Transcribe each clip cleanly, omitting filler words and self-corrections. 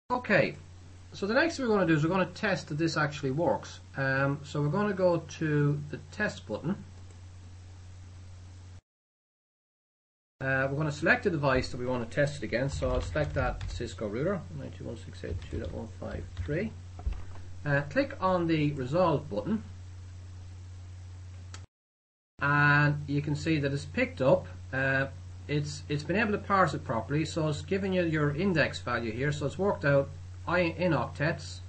Okay, so the next thing we're going to do is we're going to test that this actually works. So we're going to go to the test button. We're going to select the device that we want to test it against. So I'll select that Cisco router 192.168.2.153. Click on the resolve button, and you can see that it's picked up. It's been able to parse it properly, so it's giving you your index value here. So it's worked out in octets.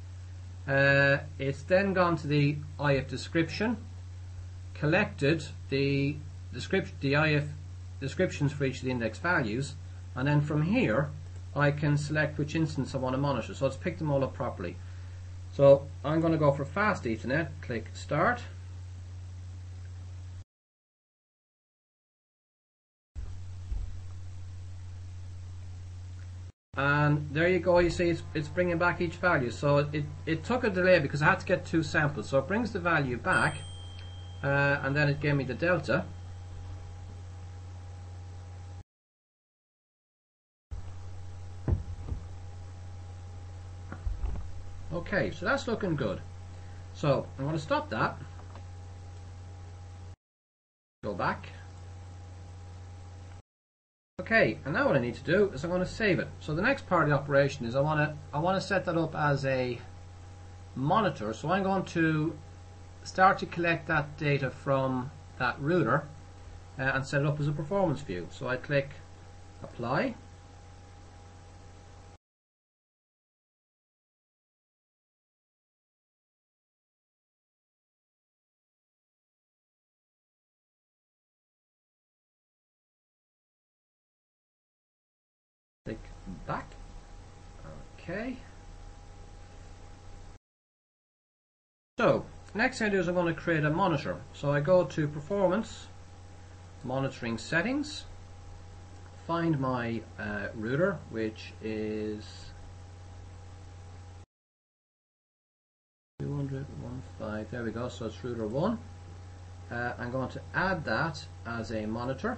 It's then gone to the IF description, collected the IF descriptions for each of the index values, and then from here I can select which instance I want to monitor. So it's picked them all up properly. So I'm going to go for fast Ethernet, click start. And there you go, you see it's bringing back each value. So it took a delay because I had to get 2 samples. So it brings the value back, and then it gave me the delta. Okay, so that's looking good. So I'm going to stop that, go back. Okay, and now what I need to do is I'm going to save it. So the next part of the operation is I want to set that up as a monitor. So I'm going to start to collect that data from that router and set it up as a performance view. So I click apply. Click back. Okay. So next thing I do is I'm going to create a monitor. So I go to performance, monitoring settings, find my router, which is 200.1.5. There we go. So it's router 1. I'm going to add that as a monitor.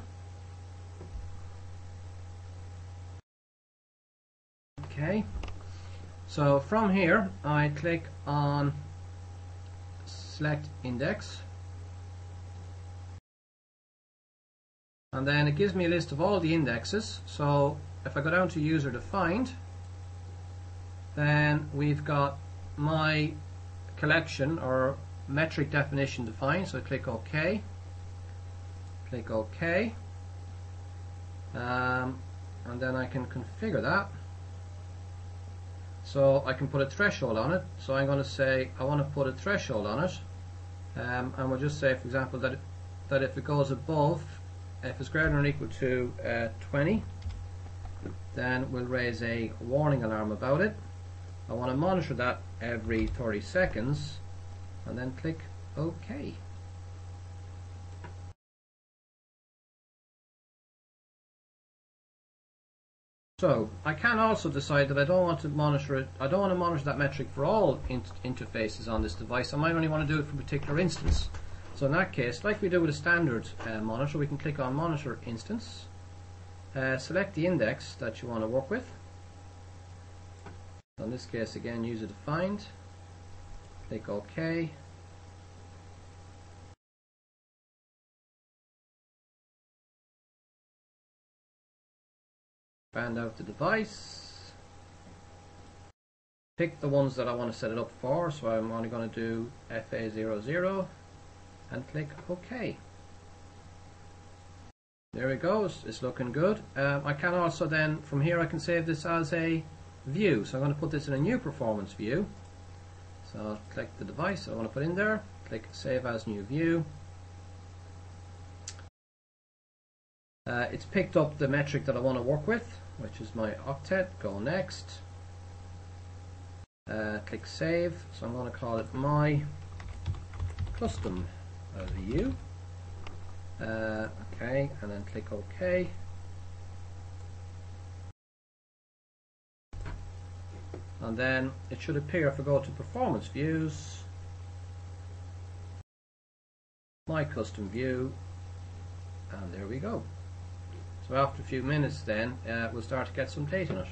Okay, so from here I click on select index, and then it gives me a list of all the indexes. So if I go down to user defined, then we've got my collection or metric definition defined. So I click OK, click OK, and then I can configure that. So I can put a threshold on it. So I'm going to say I want to put a threshold on it, and we'll just say, for example, that if it goes above, if it's greater than or equal to 20, then we'll raise a warning alarm about it. I want to monitor that every 30 seconds, and then click OK. So I can also decide that I don't want to monitor it. I don't want to monitor that metric for all interfaces on this device. I might only want to do it for a particular instance. So in that case, like we do with a standard monitor, we can click on Monitor Instance, select the index that you want to work with. In this case, again, user defined. Click OK. Expand out the device, pick the ones that I want to set it up for, so I'm only going to do FA00 and click OK. There we go, it's looking good. I can also then, from here I can save this as a view, so I'm going to put this in a new performance view. So I'll click the device I want to put in there, click Save as New View. It's picked up the metric that I want to work with, which is my octet. Go next. Click Save. So I'm going to call it my custom view. Okay, and then click OK. And then it should appear if I go to Performance Views, my custom view, and there we go. So after a few minutes then, we'll start to get some data in it.